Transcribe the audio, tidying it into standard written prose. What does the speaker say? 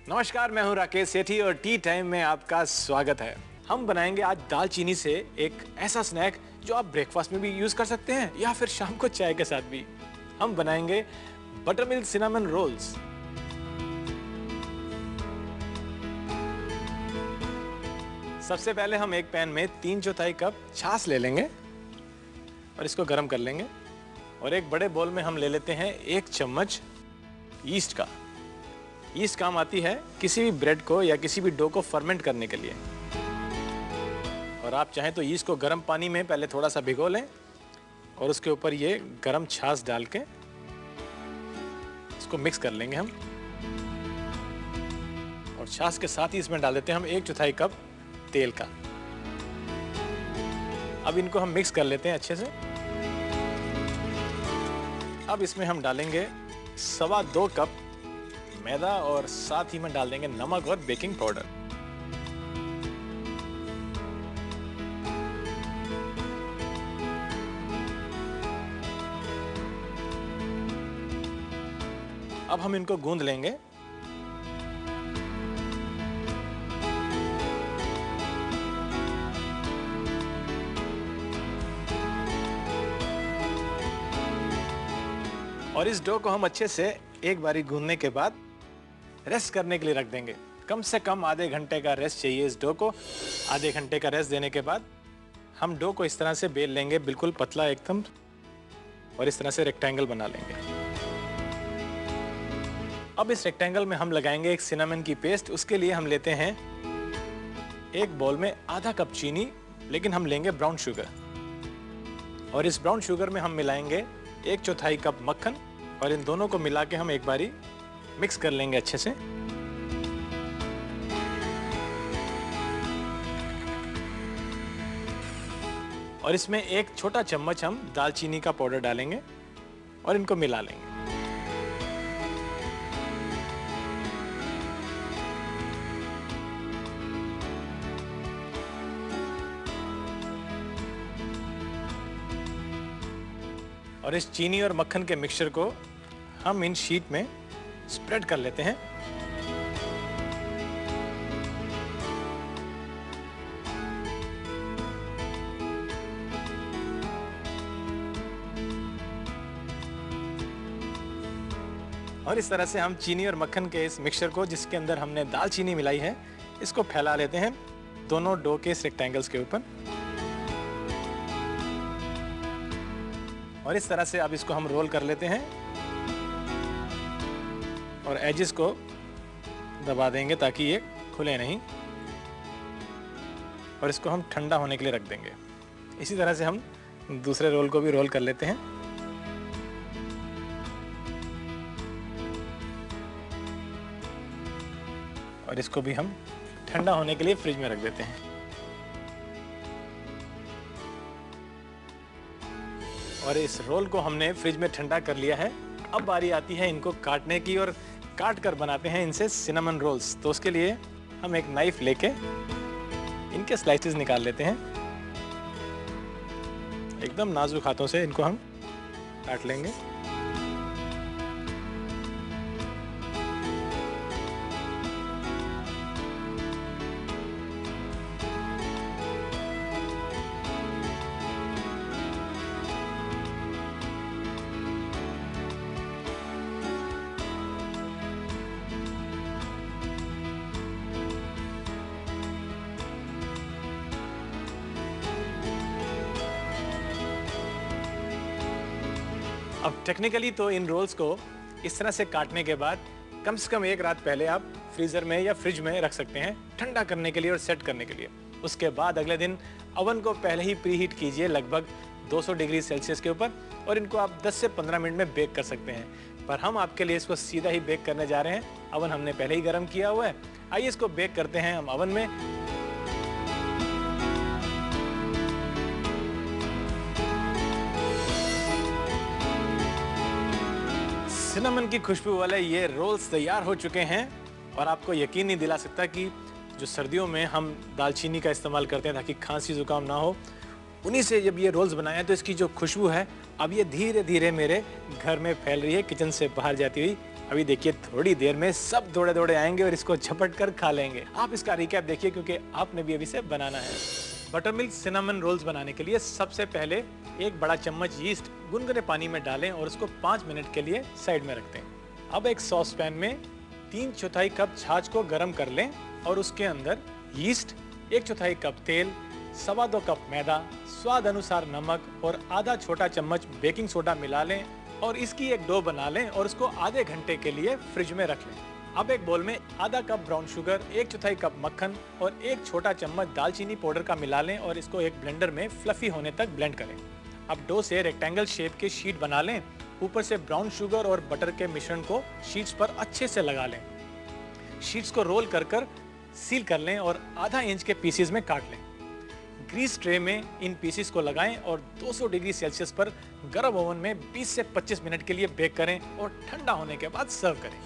नमस्कार, मैं हूं राकेश सेठी और टी टाइम में आपका स्वागत है। हम बनाएंगे आज दालचीनी से एक ऐसा स्नैक जो आप ब्रेकफास्ट में भी यूज कर सकते हैं या फिर शाम को चाय के साथ भी। हम बनाएंगे बटर मिल्क सिनेमन रोल्स। सबसे पहले हम एक पैन में 3/4 कप छाछ ले लेंगे और इसको गर्म कर लेंगे। और एक बड़े बोल में हम ले लेते हैं 1 चम्मच यीस्ट का। यीस्ट काम आती है किसी भी ब्रेड को या किसी भी डो को फर्मेंट करने के लिए। और आप चाहें तो यीस्ट को गर्म पानी में पहले थोड़ा सा भिगो लें और उसके ऊपर ये गर्म छाछ डाल के इसको मिक्स कर लेंगे हम। और छाछ के साथ ही इसमें डाल देते हैं हम 1/4 कप तेल का। अब इनको हम मिक्स कर लेते हैं अच्छे से। अब इसमें हम डालेंगे 2.25 कप मैदा और साथ ही में डाल देंगे नमक और बेकिंग पाउडर। अब हम इनको गूंद लेंगे। और इस डो को हम अच्छे से एक बारी गूंदने के बाद रेस्ट करने के लिए रख देंगे। कम से कम आधे घंटे का रेस्ट चाहिए इस डो को। आधे घंटे का रेस्ट देने के बाद हम डो को इस तरह से बेल लेंगे, बिल्कुल पतला एकदम, और इस तरह से रेक्टेंगल बना लेंगे। अब इस रेक्टेंगल में हम लगाएंगे एक सिनेमन की पेस्ट। उसके लिए हम लेते हैं एक बाउल में आधा कप चीनी, लेकिन हम लेंगे ब्राउन शुगर। और इस ब्राउन शुगर में हम मिलाएंगे 1/4 कप मक्खन और इन दोनों को मिला के हम एक बारी मिक्स कर लेंगे अच्छे से। और इसमें 1 छोटा चम्मच हम दालचीनी का पाउडर डालेंगे और इनको मिला लेंगे। और इस चीनी और मक्खन के मिक्सचर को हम इन शीट में स्प्रेड कर लेते हैं। और इस तरह से हम चीनी और मक्खन के इस मिक्सचर को, जिसके अंदर हमने दालचीनी मिलाई है, इसको फैला लेते हैं दोनों डो के इस रेक्टेंगल्स के ऊपर। और इस तरह से अब इसको हम रोल कर लेते हैं और एजेस को दबा देंगे ताकि ये खुले नहीं। और इसको हम ठंडा होने के लिए रख देंगे। इसी तरह से हम दूसरे रोल को भी रोल कर लेते हैं। और इसको भी हम ठंडा होने के लिए फ्रिज में रख देते हैं। और इस रोल को हमने फ्रिज में ठंडा कर लिया है। अब बारी आती है इनको काटने की, और काट कर बनाते हैं इनसे सिनेमन रोल्स। तो उसके लिए हम एक नाइफ लेके इनके स्लाइसेस निकाल लेते हैं। एकदम नाजुक हाथों से इनको हम काट लेंगे। अब टेक्निकली तो इन रोल्स को इस तरह से काटने के बाद कम से कम 1 रात पहले आप फ्रीजर में या फ्रिज में रख सकते हैं, ठंडा करने के लिए और सेट करने के लिए। उसके बाद अगले दिन अवन को पहले ही प्रीहीट कीजिए लगभग 200 डिग्री सेल्सियस के ऊपर, और इनको आप 10 से 15 मिनट में बेक कर सकते हैं। पर हम आपके लिए इसको सीधा ही बेक करने जा रहे हैं। अवन हमने पहले ही गर्म किया हुआ है। आइए इसको बेक करते हैं हम अवन में। सिनेमन की खुशबू वाले ये रोल्स तैयार हो चुके हैं। और आपको यकीन नहीं दिला सकता कि जो सर्दियों में हम दालचीनी का इस्तेमाल करते हैं ताकि खांसी जुकाम ना हो, उन्हीं से जब ये रोल्स बनाए हैं तो इसकी जो खुशबू है अब ये धीरे धीरे मेरे घर में फैल रही है, किचन से बाहर जाती हुई अभी देखिए थोड़ी देर में सब दौड़े दौड़े आएंगे और इसको झपट कर खा लेंगे। आप इसका रिकैप देखिए क्योंकि आपने भी अभी इसे बनाना है। बटर मिल्क सिनेमन रोल्स बनाने के लिए सबसे पहले एक बड़ा चम्मच यीस्ट गुनगुने पानी में डालें और उसको 5 मिनट के लिए साइड में रख दें। अब एक सॉस पैन में 3/4 कप छाछ को गर्म कर लें और उसके अंदर यीस्ट, 1/4 कप तेल, 2.25 कप मैदा, स्वाद अनुसार नमक और आधा छोटा चम्मच बेकिंग सोडा मिला लें और इसकी एक डो बना लें और उसको आधे घंटे के लिए फ्रिज में रख लें। अब एक बोल में आधा कप ब्राउन शुगर, 1/4 कप मक्खन और एक छोटा चम्मच दालचीनी पाउडर का मिला लें और इसको एक ब्लेंडर में फ्लफी होने तक ब्लेंड करें। अब डो से रेक्टेंगल शेप के शीट बना लें। ऊपर से ब्राउन शुगर और बटर के मिश्रण को शीट्स पर अच्छे से लगा लें। शीट्स को रोल कर सील कर लें और आधा इंच के पीसेस में काट लें। ग्रीस ट्रे में इन पीसेस को लगाएं और 200 डिग्री सेल्सियस पर गर्म ओवन में 20 से 25 मिनट के लिए बेक करें और ठंडा होने के बाद सर्व करें।